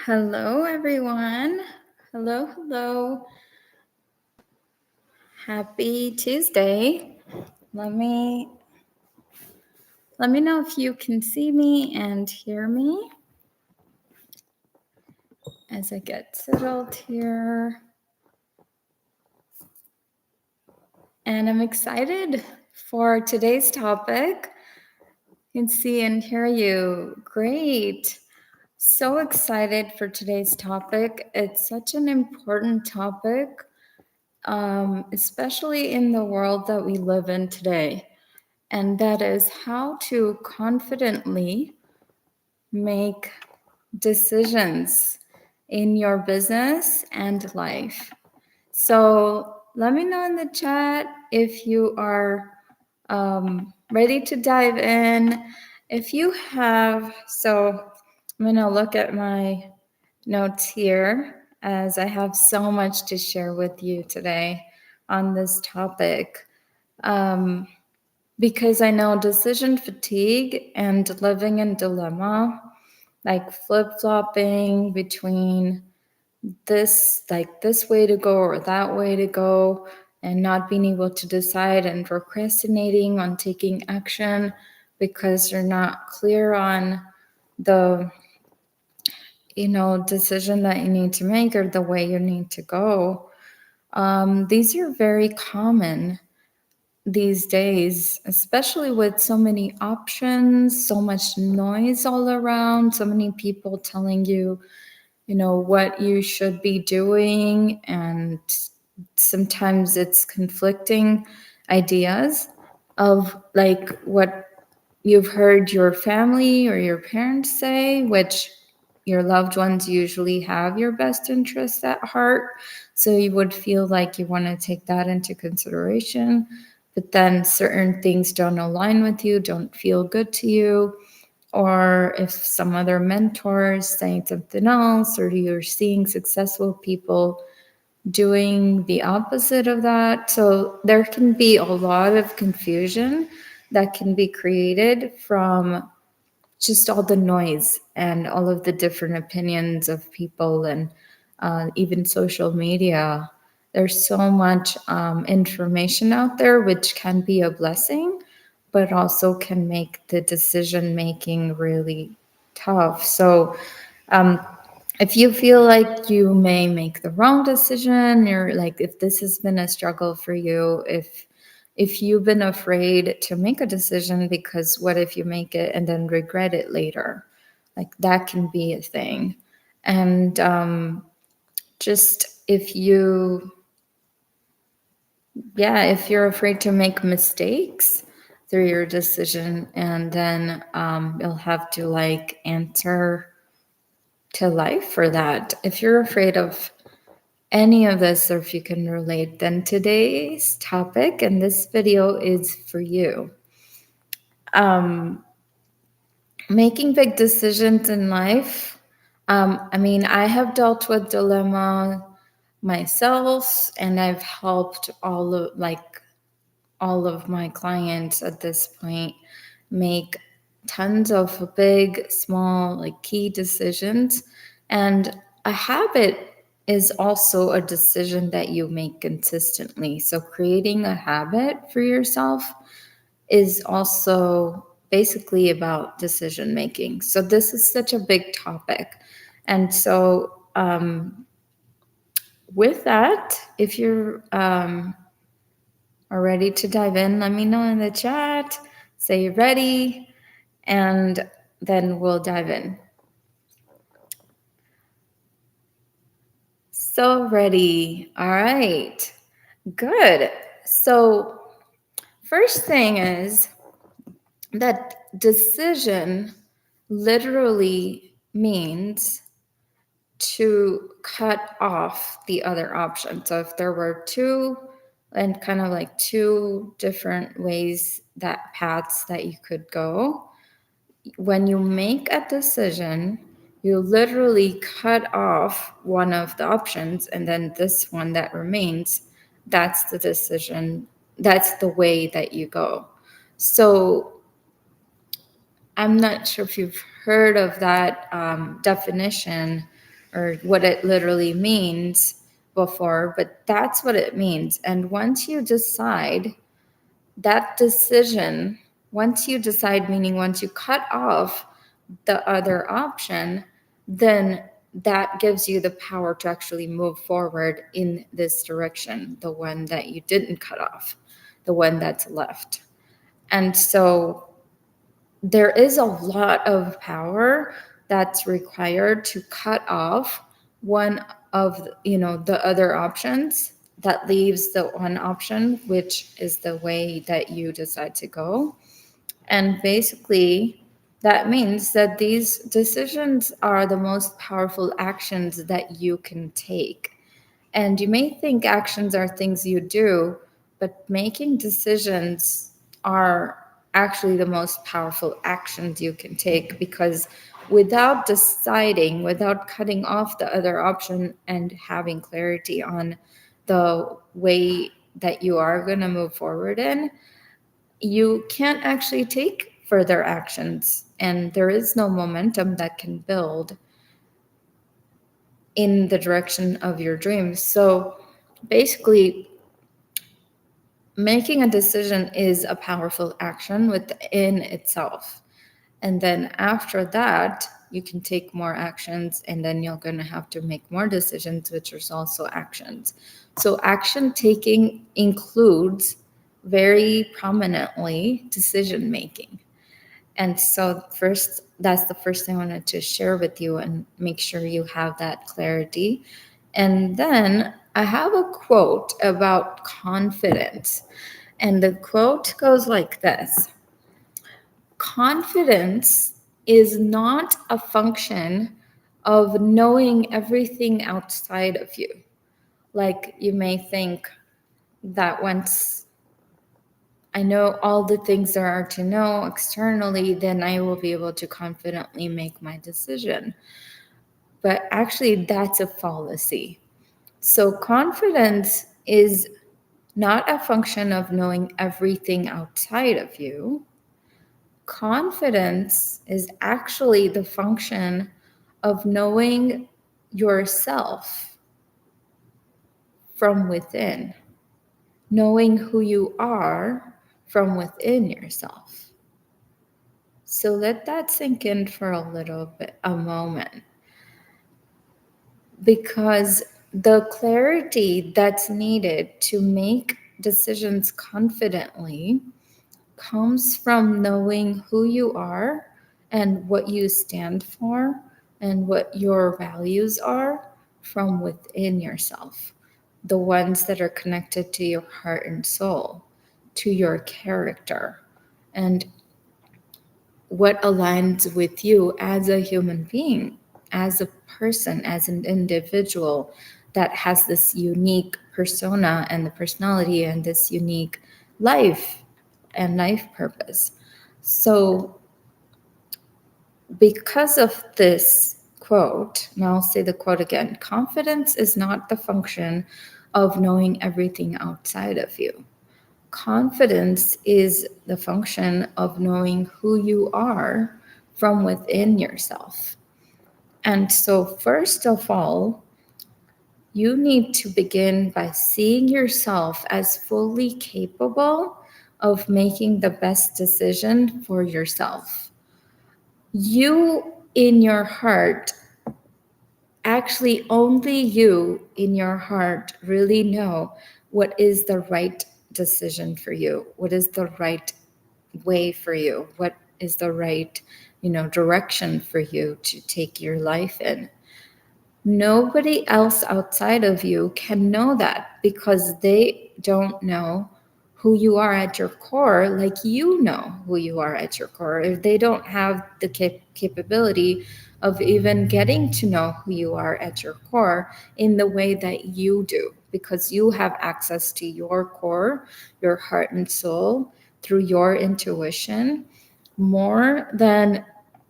Hello, everyone. Hello. Happy Tuesday. Let me know if you can see me and hear me as I get settled here. And I'm excited for today's topic. You can see and hear you. Great. So excited for today's topic. It's such an important topic, especially in the world that we live in today. And that is how to confidently make decisions in your business and life. So let me know in the chat if you are ready to dive in. If you have, so I'm going to look at my notes here as I have so much to share with you today on this topic. Because I know decision fatigue and living in dilemma, like flip-flopping between this way to go or that way to go, and not being able to decide and procrastinating on taking action because you're not clear on the decision that you need to make or the way you need to go. These are very common these days, especially with so many options, so much noise all around, so many people telling you, what you should be doing. And sometimes it's conflicting ideas of like what you've heard your family or your parents say, which your loved ones usually have your best interests at heart. So you would feel like you want to take that into consideration. But then certain things don't align with you, don't feel good to you. Or if some other mentors saying something else, or you're seeing successful people doing the opposite of that. So there can be a lot of confusion that can be created from just all the noise and all of the different opinions of people, and even social media. There's so much information out there, which can be a blessing, but also can make the decision making really tough. So if you feel like you may make the wrong decision, or like if this has been a struggle for you, if you've been afraid to make a decision because what if you make it and then regret it later, like that can be a thing. And just if you're afraid to make mistakes through your decision, and then you'll have to like answer to life for that. If you're afraid of any of this, or if you can relate, then today's topic and this video is for you. Making big decisions in life. I have dealt with dilemma myself, and I've helped all of my clients at this point make tons of big, small, like key decisions. And a habit is also a decision that you make consistently. So creating a habit for yourself is also basically about decision making. So this is such a big topic. And so with that, if you're are ready to dive in, let me know in the chat. Say you're ready, and then we'll dive in. So ready. All right. Good. So first thing is that decision literally means to cut off the other option. So if there were two different ways, that paths that you could go, when you make a decision, you literally cut off one of the options, and then this one that remains, that's the decision, that's the way that you go. So I'm not sure if you've heard of that definition, or what it literally means before, but that's what it means. And once you decide that decision, once you decide, meaning once you cut off the other option, then that gives you the power to actually move forward in this direction, the one that you didn't cut off, the one that's left. And so there is a lot of power that's required to cut off one of the other options. That leaves the one option, which is the way that you decide to go. And basically that means that these decisions are the most powerful actions that you can take. And you may think actions are things you do, but making decisions are actually the most powerful actions you can take, because without deciding, without cutting off the other option and having clarity on the way that you are going to move forward in, you can't actually take further actions, and there is no momentum that can build in the direction of your dreams. So basically, making a decision is a powerful action within itself. And then after that, you can take more actions, and then you're going to have to make more decisions, which is also actions. So action taking includes very prominently decision making. And so first, that's the first thing I wanted to share with you and make sure you have that clarity. And then I have a quote about confidence. And the quote goes like this: confidence is not a function of knowing everything outside of you. Like, you may think that once I know all the things there are to know externally, then I will be able to confidently make my decision. But actually, that's a fallacy. So confidence is not a function of knowing everything outside of you. Confidence is actually the function of knowing yourself from within, knowing who you are from within yourself. So let that sink in for a little bit, a moment, because the clarity that's needed to make decisions confidently comes from knowing who you are and what you stand for and what your values are from within yourself, the ones that are connected to your heart and soul, to your character, and what aligns with you as a human being, as a person, as an individual that has this unique persona and the personality and this unique life and life purpose. So because of this quote, and I'll say the quote again, confidence is not the function of knowing everything outside of you. Confidence is the function of knowing who you are from within yourself. And so, first of all, you need to begin by seeing yourself as fully capable of making the best decision for yourself. You, in your heart, actually only you in your heart really know what is the right decision for you, what is the right way for you, what is the right direction for you to take your life in. Nobody else outside of you can know that, because they don't know who you are at your core like you know who you are at your core. If they don't have the capability of even getting to know who you are at your core in the way that you do, because you have access to your core, your heart and soul, through your intuition more than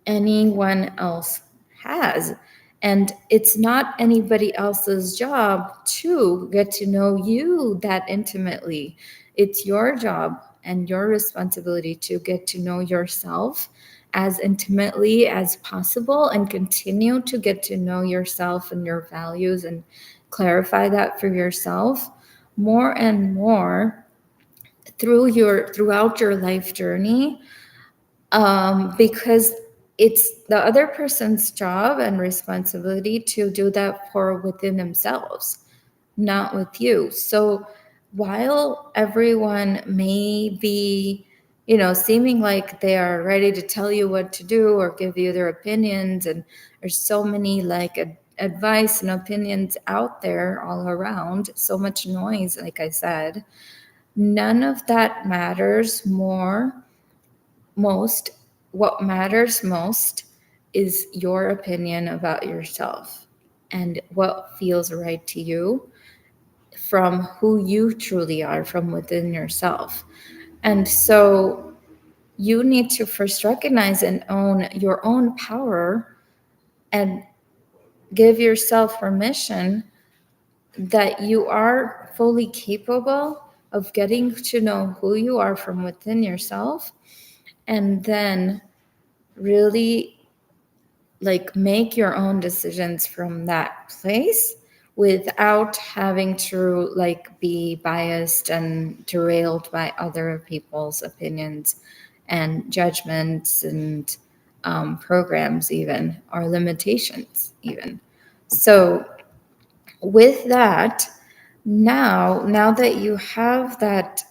anyone else has. And it's not anybody else's job to get to know you that intimately. It's your job and your responsibility to get to know yourself as intimately as possible and continue to get to know yourself and your values and clarify that for yourself more and more throughout your life journey, because it's the other person's job and responsibility to do that for within themselves, not with you. So while everyone may be, seeming like they are ready to tell you what to do or give you their opinions, and there's so many like advice and opinions out there all around, so much noise, like I said, none of that matters most. What matters most is your opinion about yourself and what feels right to you from who you truly are from within yourself. And so you need to first recognize and own your own power and give yourself permission that you are fully capable of getting to know who you are from within yourself, and then really like make your own decisions from that place without having to like be biased and derailed by other people's opinions and judgments and programs even, or limitations even. So with that, now that you have that,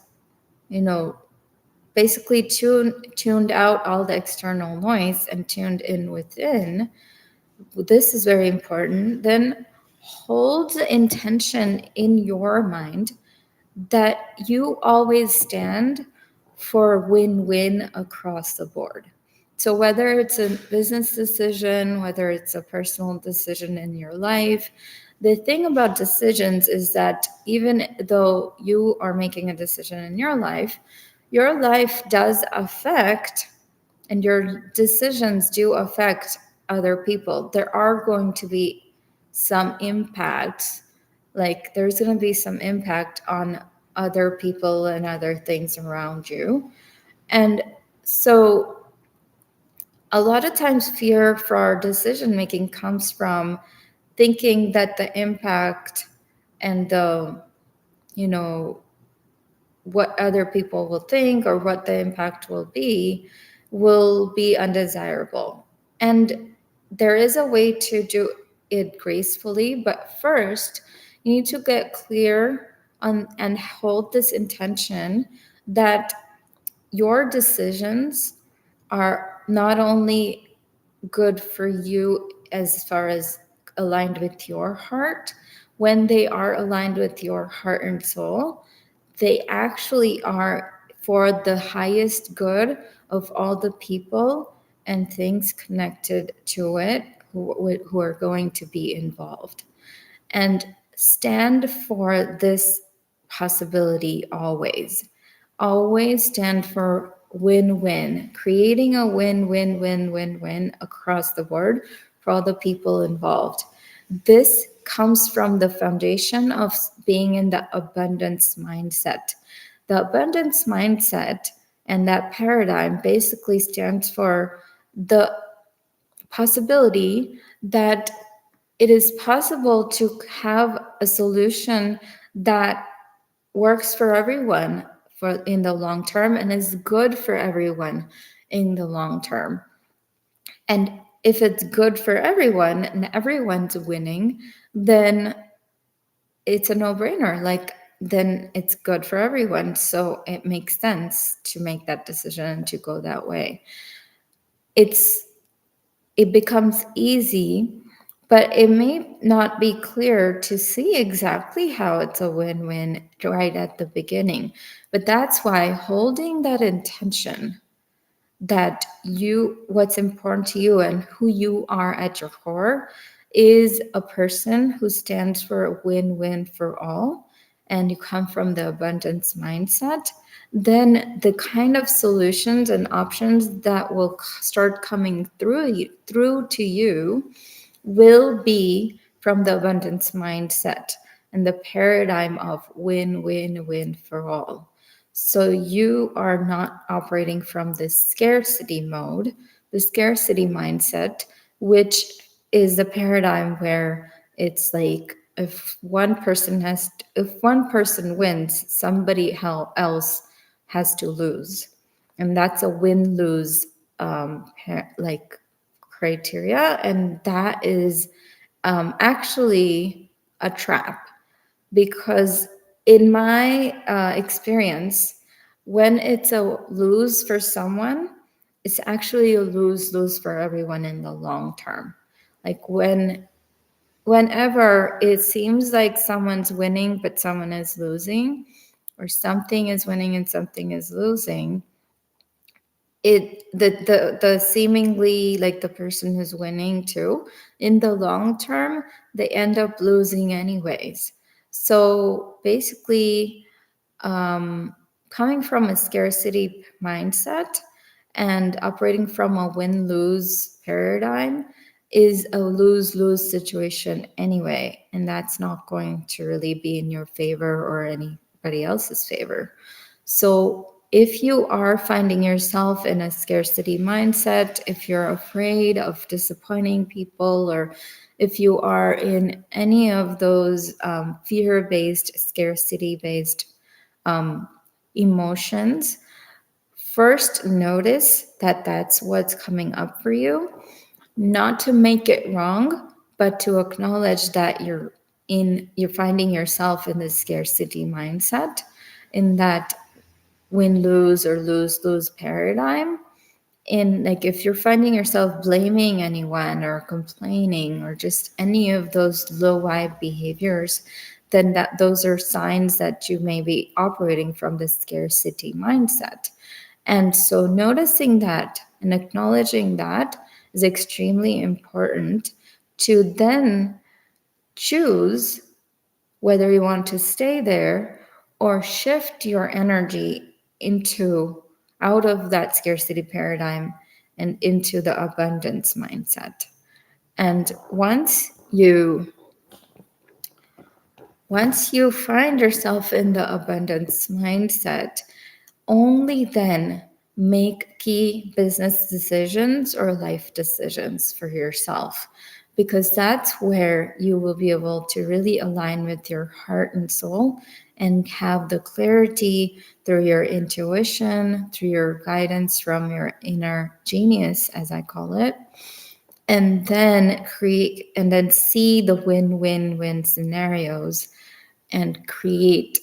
you know basically tuned out all the external noise and tuned in within, this is very important, then hold the intention in your mind that you always stand for win-win across the board. So whether it's a business decision, whether it's a personal decision in your life, the thing about decisions is that even though you are making a decision in your life does affect, and your decisions do affect other people. There are going to be some impacts, like there's going to be some impact on other people and other things around you. And so a lot of times fear for our decision making comes from thinking that the impact and the, you know, what other people will think or what the impact will be undesirable. And there is a way to do it gracefully, but first you need to get clear on and hold this intention that your decisions are not only good for you as far as aligned with your heart, when they are aligned with your heart and soul, they actually are for the highest good of all the people and things connected to it who are going to be involved. And stand for this possibility always. Always stand for win-win, creating a win-win-win-win-win across the board for all the people involved. This comes from the foundation of being in the abundance mindset. The abundance mindset and that paradigm basically stands for the possibility that it is possible to have a solution that works for everyone for in the long term and is good for everyone in the long term. And if it's good for everyone and everyone's winning, then it's a no-brainer. Like, then it's good for everyone. So it makes sense to make that decision and to go that way. It becomes easy, but it may not be clear to see exactly how it's a win-win right at the beginning. But that's why holding that intention that what's important to you and who you are at your core is a person who stands for a win-win for all, and you come from the abundance mindset, then the kind of solutions and options that will start coming through to you will be from the abundance mindset and the paradigm of win, win, win for all. So you are not operating from this scarcity mode, the scarcity mindset, which is the paradigm where it's like if one person wins, somebody else has to lose, and that's a win-lose like criteria, and that is actually a trap, because in my experience, when it's a lose for someone, it's actually a lose-lose for everyone in the long term. Like whenever it seems like someone's winning but someone is losing, or something is winning and something is losing, the seemingly like the person who's winning too, in the long term they end up losing anyways. So basically, coming from a scarcity mindset and operating from a win-lose paradigm is a lose-lose situation anyway, and that's not going to really be in your favor or anybody else's favor. So if you are finding yourself in a scarcity mindset, if you're afraid of disappointing people, or if you are in any of those fear-based, scarcity-based emotions, first notice that that's what's coming up for you, not to make it wrong, but to acknowledge that you're finding yourself in this scarcity mindset, in that win lose or lose lose paradigm. In like, if you're finding yourself blaming anyone or complaining or just any of those low vibe behaviors, then those are signs that you may be operating from the scarcity mindset. And so noticing that and acknowledging that is extremely important, to then choose whether you want to stay there or shift your energy into out of that scarcity paradigm and into the abundance mindset. And once you find yourself in the abundance mindset, only then make key business decisions or life decisions for yourself, because that's where you will be able to really align with your heart and soul and have the clarity through your intuition, through your guidance from your inner genius, as I call it, and then see the win-win-win scenarios and create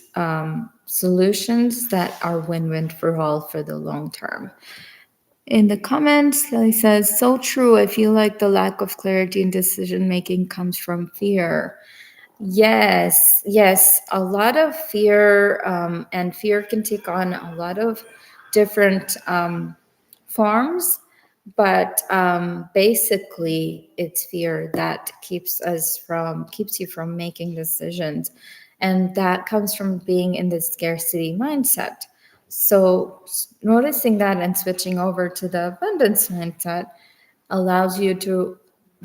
solutions that are win-win for all for the long term. In the comments, Lily says, so true. I feel like the lack of clarity in decision making comes from fear. Yes, a lot of fear, and fear can take on a lot of different forms, but basically it's fear that keeps you from making decisions, and that comes from being in the scarcity mindset. So noticing that and switching over to the abundance mindset allows you to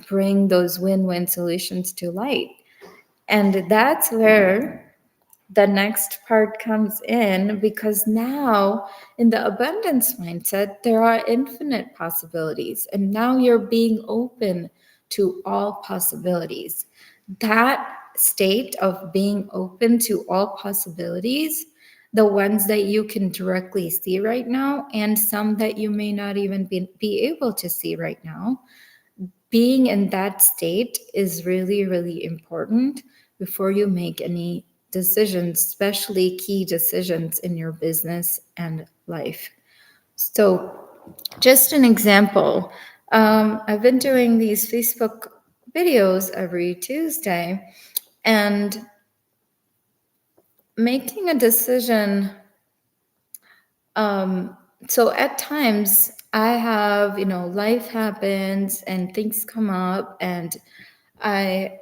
bring those win-win solutions to light. And that's where the next part comes in, because now in the abundance mindset, there are infinite possibilities. And now you're being open to all possibilities. That state of being open to all possibilities, the ones that you can directly see right now, and some that you may not even be able to see right now, being in that state is really, really important before you make any decisions, especially key decisions in your business and life. So, just an example, I've been doing these Facebook videos every Tuesday, and making a decision. So at times I have, life happens and things come up, and I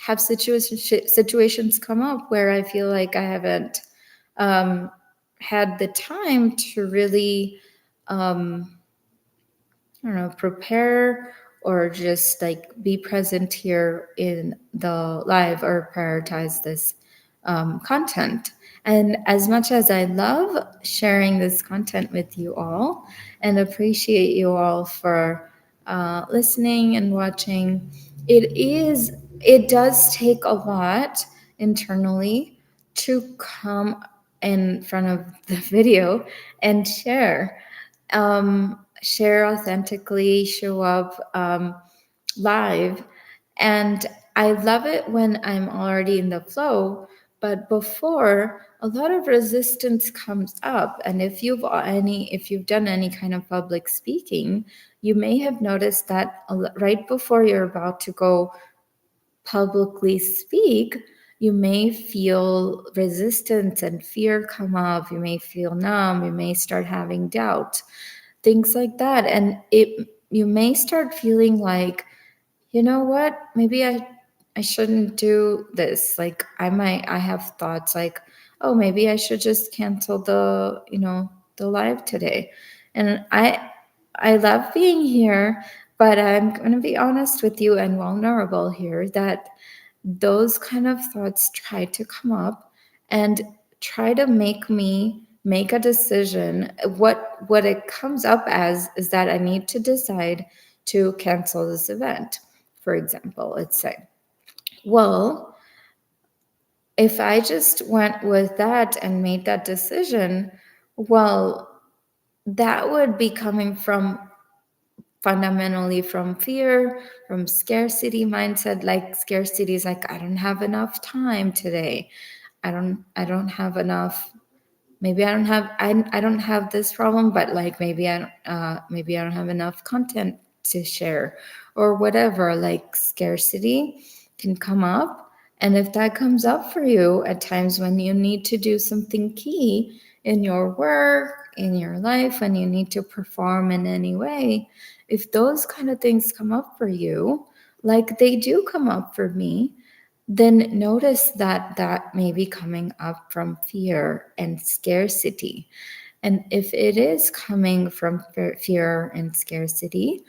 have situations come up where I feel like I haven't had the time to really, prepare or just like be present here in the live or prioritize this content. And as much as I love sharing this content with you all and appreciate you all for listening and watching, it does take a lot internally to come in front of the video and share authentically, show up live. And I love it when I'm already in the flow. But before, a lot of resistance comes up. And if you've done any kind of public speaking, you may have noticed that right before you're about to go publicly speak, you may feel resistance and fear come up. You may feel numb. You may start having doubt, things like that. And you may start feeling like, you know what, maybe I shouldn't do this. Like I have thoughts like, oh, maybe I should just cancel the live today. And I love being here, but I'm going to be honest with you and vulnerable here that those kind of thoughts try to come up and try to make me make a decision. What it comes up as is that I need to decide to cancel this event, for example. Let's say, well, if I just went with that and made that decision, well, that would be coming from fundamentally from fear, from scarcity mindset. Like scarcity is like, I don't have enough time today. I don't have enough. Maybe I don't have this problem, but like maybe I don't have enough content to share or whatever. Like scarcity can come up. And if that comes up for you at times when you need to do something key in your work, in your life, when you need to perform in any way, if those kind of things come up for you, like they do come up for me, then notice that that may be coming up from fear and scarcity. And if it is coming from fear and scarcity,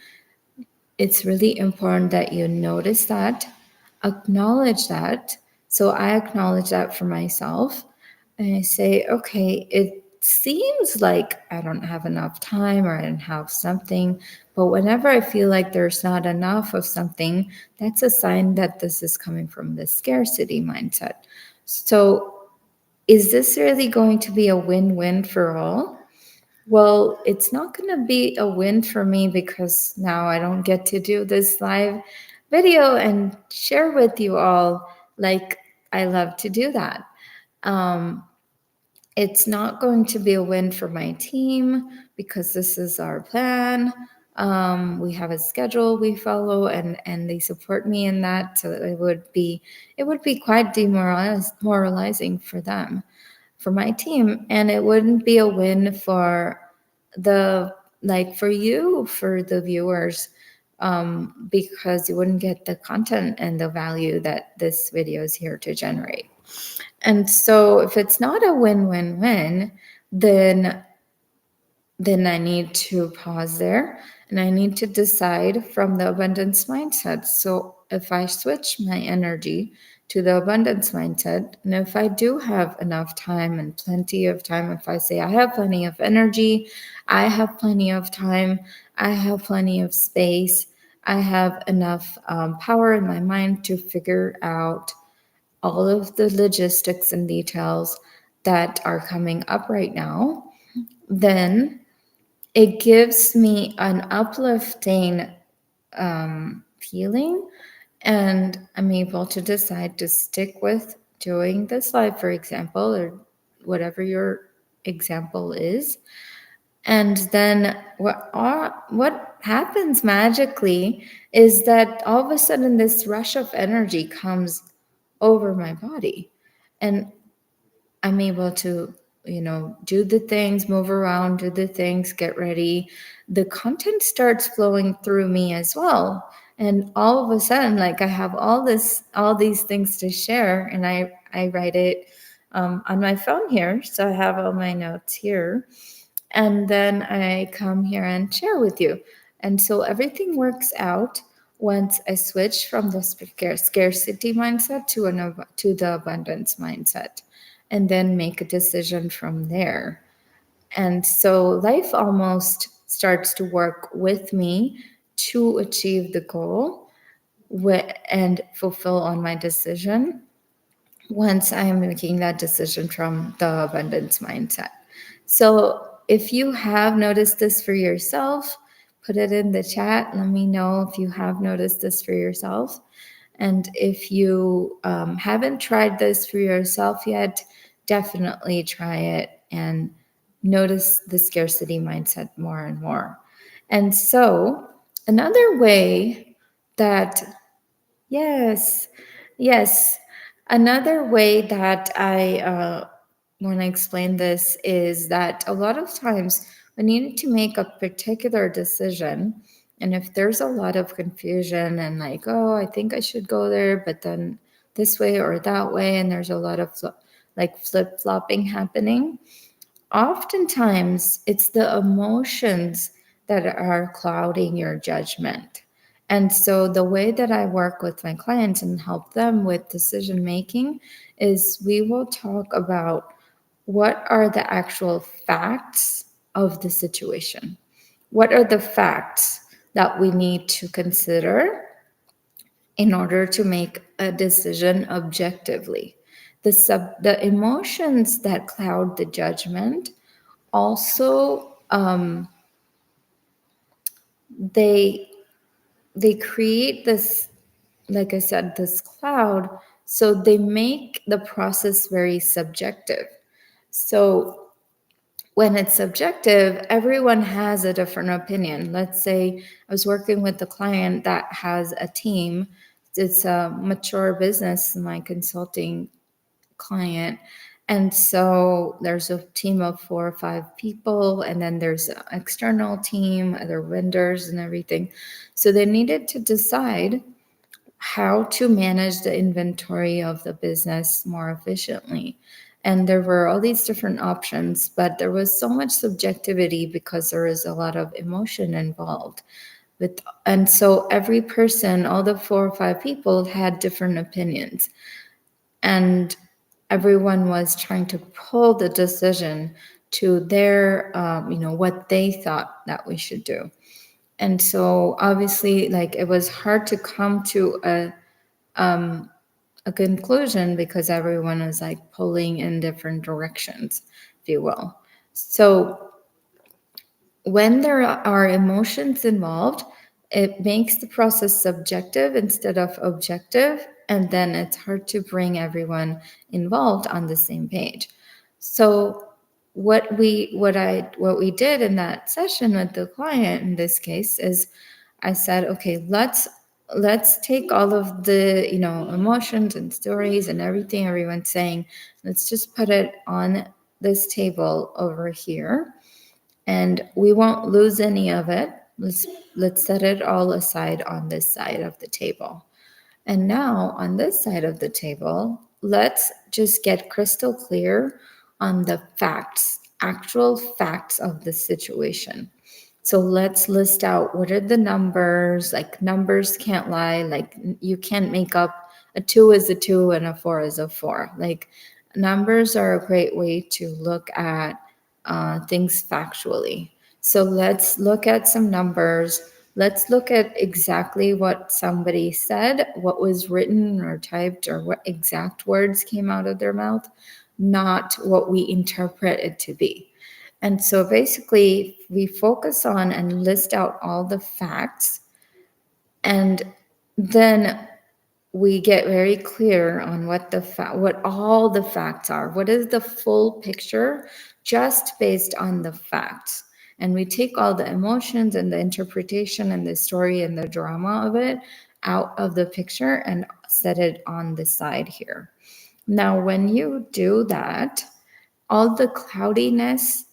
it's really important that you notice that, acknowledge that. So I acknowledge that for myself. And I say, okay, it seems like I don't have enough time or I don't have something. But whenever I feel like there's not enough of something, that's a sign that this is coming from the scarcity mindset. So is this really going to be a win-win for all? Well, it's not going to be a win for me because now I don't get to do this live video and share with you all like I love to do that. Um, it's not going to be a win for my team because this is our plan. We have a schedule we follow, and they support me in that. So it would be quite demoralizing for them, for my team, and it wouldn't be a win for for you, for the viewers, because you wouldn't get the content and the value that this video is here to generate. And so if it's not a win-win-win, then I need to pause there and I need to decide from the abundance mindset. So if I switch my energy to the abundance mindset, and if I do have enough time and plenty of time, if I say I have plenty of energy, I have plenty of time, I have plenty of space, I have enough power in my mind to figure out all of the logistics and details that are coming up right now, then it gives me an uplifting feeling, and I'm able to decide to stick with doing this live, for example, or whatever your example is. And then what happens magically is that all of a sudden this rush of energy comes over my body, and I'm able to, do the things, move around, do the things, get ready. The content starts flowing through me as well. And all of a sudden, like I have all these things to share, and I write it on my phone here. So I have all my notes here. And then I come here and share with you. And so everything works out once I switch from the scarcity mindset to the abundance mindset, and then make a decision from there. And so life almost starts to work with me to achieve the goal and fulfill on my decision once I am making that decision from the abundance mindset. So if you have noticed this for yourself, put it in the chat. Let me know if you have noticed this for yourself. And if you haven't tried this for yourself yet, definitely try it and notice the scarcity mindset more and more. And so, another way that, yes, yes, another way that I want to explain this is that a lot of times when you need to make a particular decision, and if there's a lot of confusion and like, oh, I think I should go there, but then this way or that way, and there's a lot of like flip flopping happening, oftentimes it's the emotions that are clouding your judgment. And so the way that I work with my clients and help them with decision making is we will talk about what are the actual facts of the situation. What are the facts that we need to consider in order to make a decision objectively? The emotions that cloud the judgment also they create this, like I said, this cloud, so they make the process very subjective. So when it's subjective, everyone has a different opinion. Let's say I was working with a client that has a team. It's a mature business, my consulting client. And so there's a team of 4 or 5 people, and then there's an external team, other vendors and everything. So they needed to decide how to manage the inventory of the business more efficiently. And there were all these different options, but there was so much subjectivity because there was a lot of emotion involved. And so every person, all the 4 or 5 people, had different opinions. And everyone was trying to pull the decision to their, what they thought that we should do. And so obviously, like, it was hard to come to a conclusion because everyone was like pulling in different directions, if you will. So when there are emotions involved, it makes the process subjective instead of objective, and then it's hard to bring everyone involved on the same page. So what we did in that session with the client in this case is I said, okay, let's take all of the emotions and stories and everything everyone's saying, let's just put it on this table over here, and we won't lose any of it. Let's set it all aside on this side of the table. And now on this side of the table, let's just get crystal clear on the facts, actual facts of the situation. So let's list out what are the numbers. Like, numbers can't lie. Like, you can't make up a 2 is a 2 and a 4 is a 4. Like, numbers are a great way to look at things factually. So let's look at some numbers. Let's look at exactly what somebody said, what was written or typed, or what exact words came out of their mouth, not what we interpret it to be. And so basically, we focus on and list out all the facts, and then we get very clear on what all the facts are. What is the full picture just based on the facts? And we take all the emotions and the interpretation and the story and the drama of it out of the picture and set it on the side here. Now, when you do that, all the cloudiness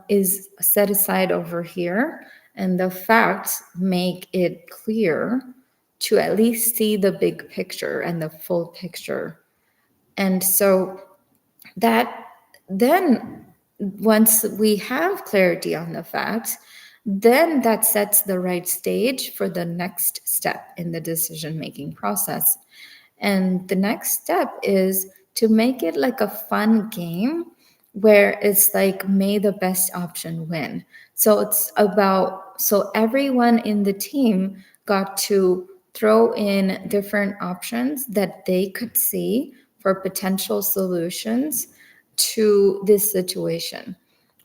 is set aside over here, and the facts make it clear to at least see the big picture and the full picture. And so that then, once we have clarity on the facts, then that sets the right stage for the next step in the decision making process. And the next step is to make it like a fun game where it's like, may the best option win. So it's about, so everyone in the team got to throw in different options that they could see for potential solutions to this situation,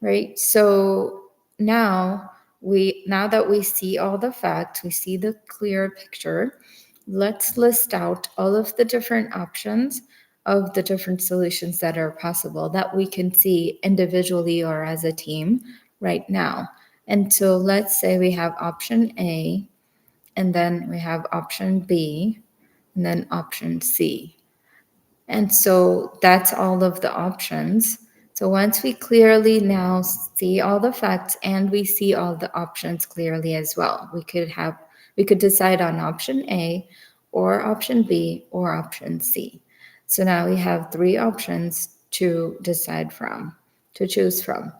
right? So now that we see all the facts, we see the clear picture, let's list out all of the different options of the different solutions that are possible that we can see individually or as a team right now. And so let's say we have option A, and then we have option B, and then option C. And so that's all of the options. So once we clearly now see all the facts and we see all the options clearly as well, we could decide on option A or option B or option C. So now we have 3 options to decide from, to choose from.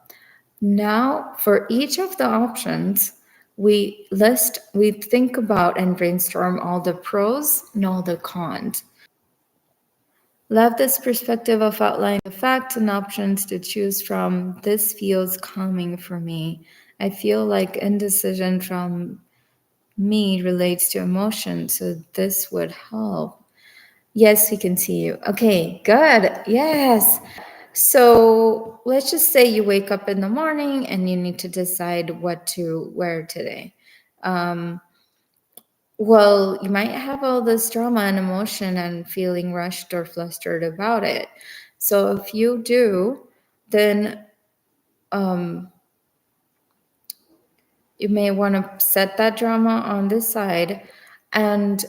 Now for each of the options, we think about and brainstorm all the pros and all the cons. Love this perspective of outlining the facts and options to choose from. This feels calming for me. I feel like indecision from me relates to emotion, so this would help. Yes, we can see you. Okay, good. Yes. So let's just say you wake up in the morning and you need to decide what to wear today. Well, you might have all this drama and emotion and feeling rushed or flustered about it. So if you do, then you may want to set that drama on the side and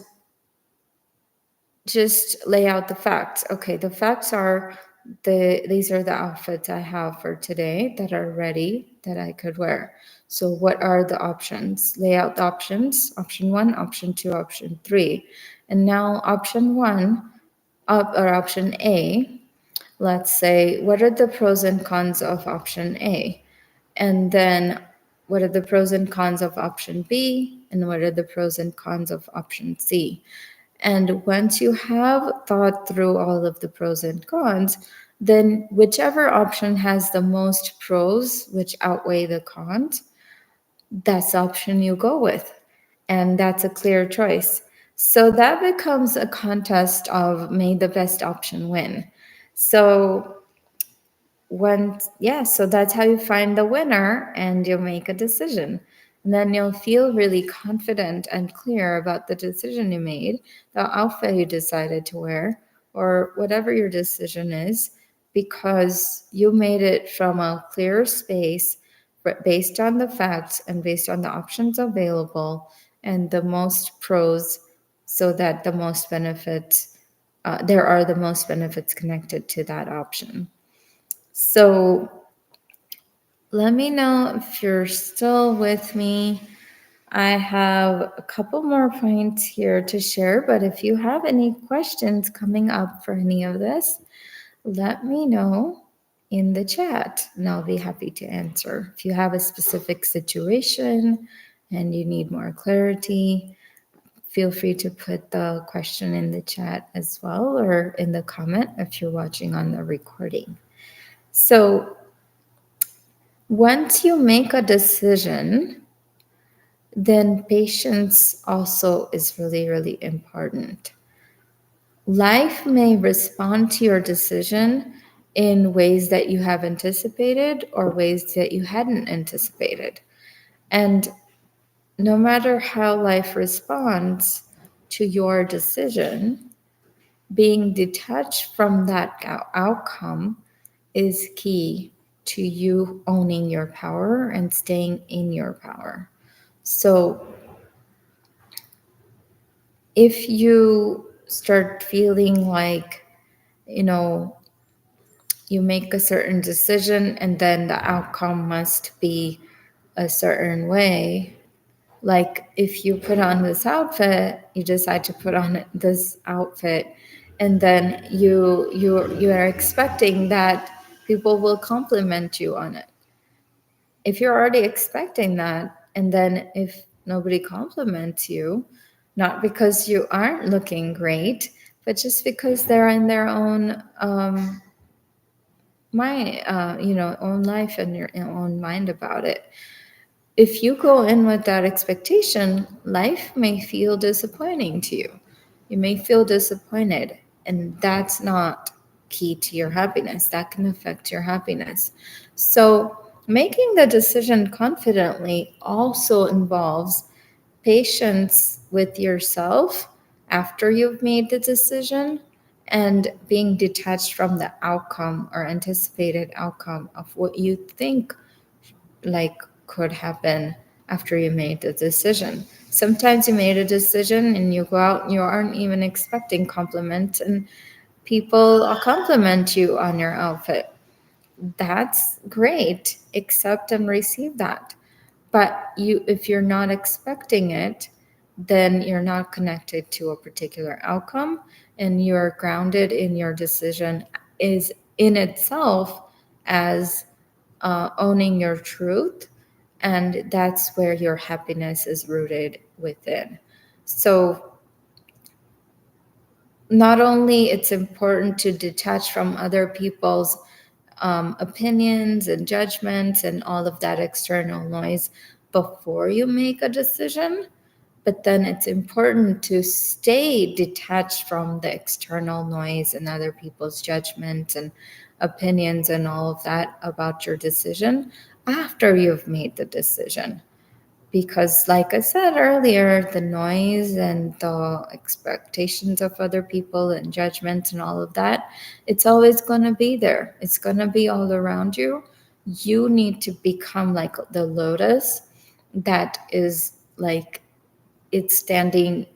just lay out the facts. Okay, the facts are these are the outfits I have for today that are ready that I could wear. So what are the options? Lay out the options, option 1, option 2, option 3. And now option 1 or option A, let's say, what are the pros and cons of option A? And then what are the pros and cons of option B? And what are the pros and cons of option C? And once you have thought through all of the pros and cons, then whichever option has the most pros, which outweigh the cons, that's the option you go with. And that's a clear choice. So that becomes a contest of may the best option win. So so that's how you find the winner and you'll make a decision. And then you'll feel really confident and clear about the decision you made, the outfit you decided to wear, or whatever your decision is, because you made it from a clear space based on the facts and based on the options available and the most pros, so that the most benefits, there are the most benefits connected to that option. So let me know if you're still with me. I have a couple more points here to share, but if you have any questions coming up for any of this, let me know in the chat and I'll be happy to answer. If you have a specific situation and you need more clarity, feel free to put the question in the chat as well, or in the comment if you're watching on the recording. So once you make a decision, then patience also is really, really important. Life may respond to your decision in ways that you have anticipated or ways that you hadn't anticipated. And no matter how life responds to your decision, being detached from that outcome is key to you owning your power and staying in your power. So if you start feeling like, you make a certain decision and then the outcome must be a certain way, like if you put on this outfit, you decide to put on this outfit, and then you are expecting that people will compliment you on it. If you're already expecting that, and then if nobody compliments you, not because you aren't looking great, but just because they're in their own own life and your own mind about it. If you go in with that expectation, life may feel disappointing to you. You may feel disappointed, and that's not key to your happiness. That can affect your happiness. So, making the decision confidently also involves patience with yourself after you've made the decision and being detached from the outcome or anticipated outcome of what you think like could happen after you made the decision. Sometimes you made a decision and you go out and you aren't even expecting compliments, and people compliment you on your outfit. That's great. Accept and receive that. But if you're not expecting it, then you're not connected to a particular outcome, and you're grounded in your decision is in itself as owning your truth, and that's where your happiness is rooted within. So not only it's important to detach from other people's opinions and judgments and all of that external noise before you make a decision, but then it's important to stay detached from the external noise and other people's judgments and opinions and all of that about your decision after you've made the decision. Because, like I said earlier, the noise and the expectations of other people and judgments and all of that, it's always going to be there. It's going to be all around you. You need to become like the lotus that is like it's standing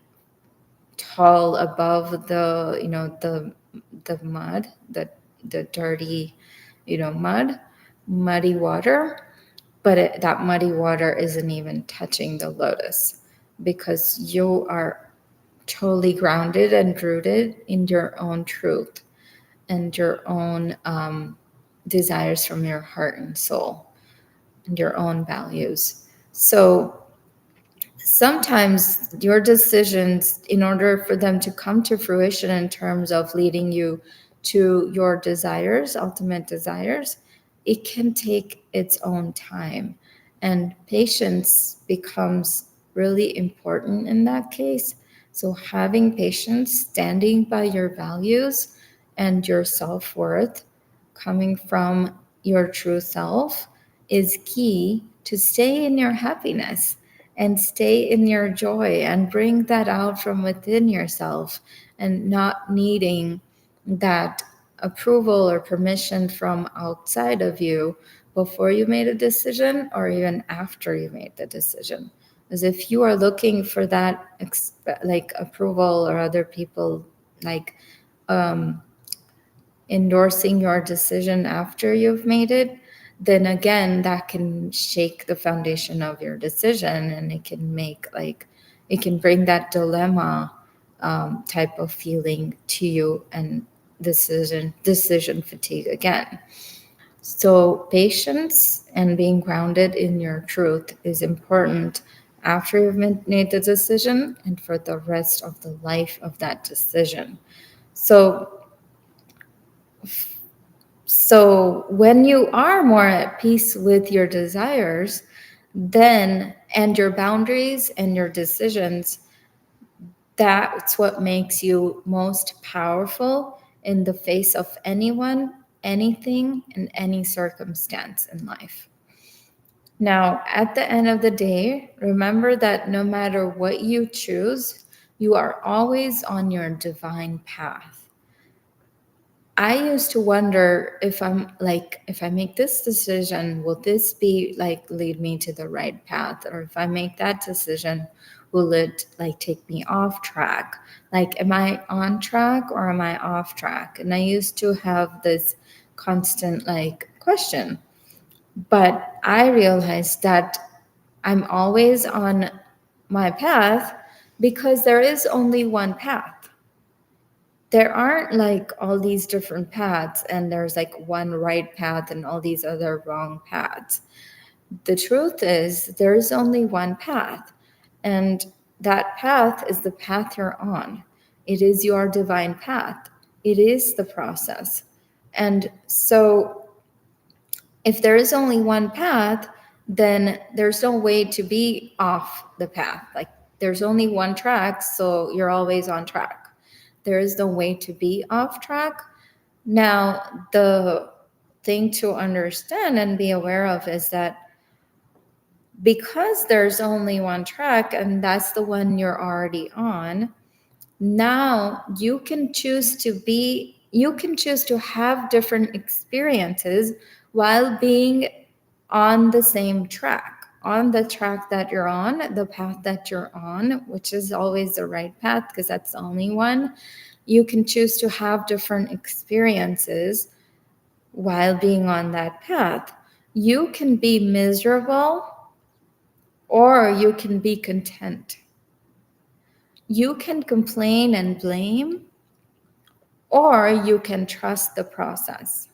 tall above the mud, the dirty, muddy water, but that muddy water isn't even touching the lotus because you are totally grounded and rooted in your own truth and your own desires from your heart and soul and your own values. So sometimes your decisions, in order for them to come to fruition in terms of leading you to your desires, ultimate desires, it can take its own time. And patience becomes really important in that case. So, having patience, standing by your values and your self worth, coming from your true self, is key to stay in your happiness and stay in your joy and bring that out from within yourself, and not needing that approval or permission from outside of you before you made a decision or even after you made the decision. As if you are looking for that like approval or other people like um, endorsing your decision after you've made it, then again, that can shake the foundation of your decision, and it can bring that dilemma type of feeling to you, and decision fatigue again. So patience and being grounded in your truth is important after you've made the decision and for the rest of the life of that decision. So So when you are more at peace with your desires, then and your boundaries and your decisions, that's what makes you most powerful in the face of anyone, anything, and any circumstance in life. Now, at the end of the day, remember that no matter what you choose, you are always on your divine path. I used to wonder if I make this decision, will this be like lead me to the right path? Or if I make that decision, will it like take me off track? Like, am I on track or am I off track? And I used to have this constant like question. But I realized that I'm always on my path because there is only one path. There aren't like all these different paths and there's like one right path and all these other wrong paths. The truth is, there is only one path, and that path is the path you're on. It is your divine path. It is the process. And so, if there is only one path, then there's no way to be off the path. Like, there's only one track, so you're always on track. There is no way to be off track. Now, the thing to understand and be aware of is that because there's only one track and that's the one you're already on, now you can choose to have different experiences while being on the same track, on the track that you're on, the path that you're on, which is always the right path because that's the only one. You can choose to have different experiences while being on that path. You can be miserable or you can be content. You can complain and blame, or you can trust the process.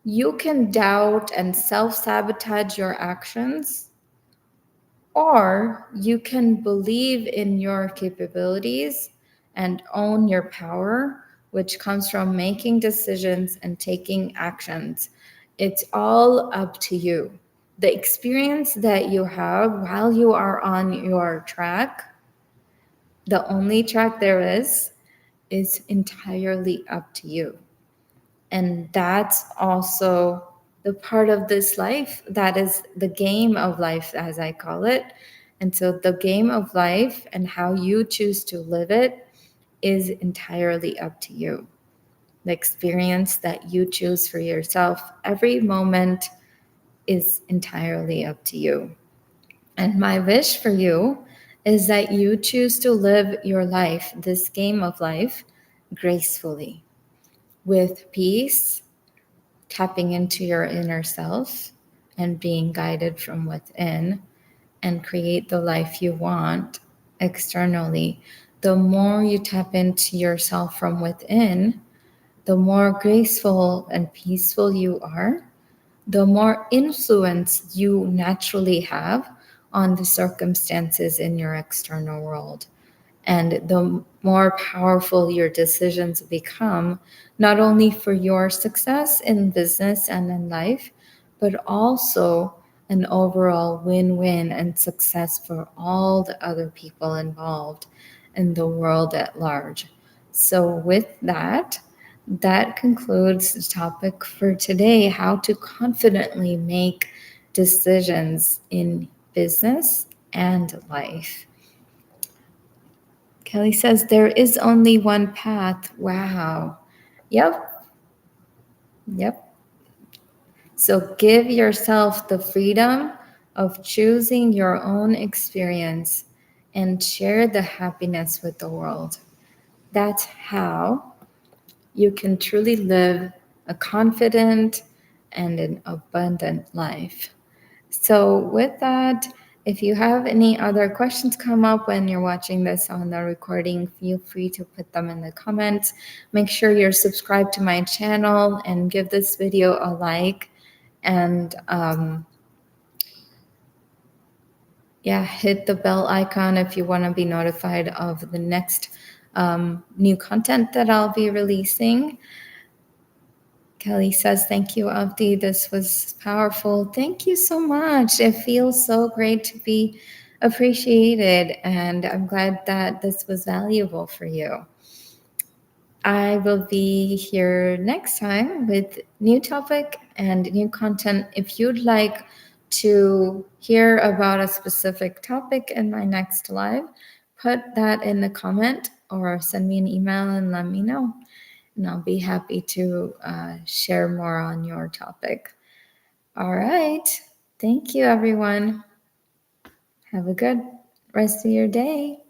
You can doubt and self-sabotage your actions, or you can believe in your capabilities and own your power, which comes from making decisions and taking actions. It's all up to you. The experience that you have while you are on your track, the only track there is entirely up to you. And that's also the part of this life that is the game of life, as I call it. And so the game of life and how you choose to live it is entirely up to you. The experience that you choose for yourself, every moment is entirely up to you. And my wish for you is that you choose to live your life, this game of life, gracefully, with peace, tapping into your inner self and being guided from within, and create the life you want externally. The more you tap into yourself from within, the more graceful and peaceful you are, the more influence you naturally have on the circumstances in your external world. And the more powerful your decisions become, not only for your success in business and in life, but also an overall win-win and success for all the other people involved in the world at large. So with that concludes the topic for today, how to confidently make decisions in business and life. Kelly says, there is only one path. Wow. Yep. Yep. So give yourself the freedom of choosing your own experience and share the happiness with the world. That's how you can truly live a confident and an abundant life. So with that, if you have any other questions come up when you're watching this on the recording, feel free to put them in the comments. Make sure you're subscribed to my channel and give this video a like. And hit the bell icon if you want to be notified of the next new content that I'll be releasing. Kelly says, thank you, Avdi. This was powerful. Thank you so much. It feels so great to be appreciated, and I'm glad that this was valuable for you. I will be here next time with new topic and new content. If you'd like to hear about a specific topic in my next live, put that in the comment or send me an email and let me know. And I'll be happy to share more on your topic. All right. Thank you, everyone. Have a good rest of your day.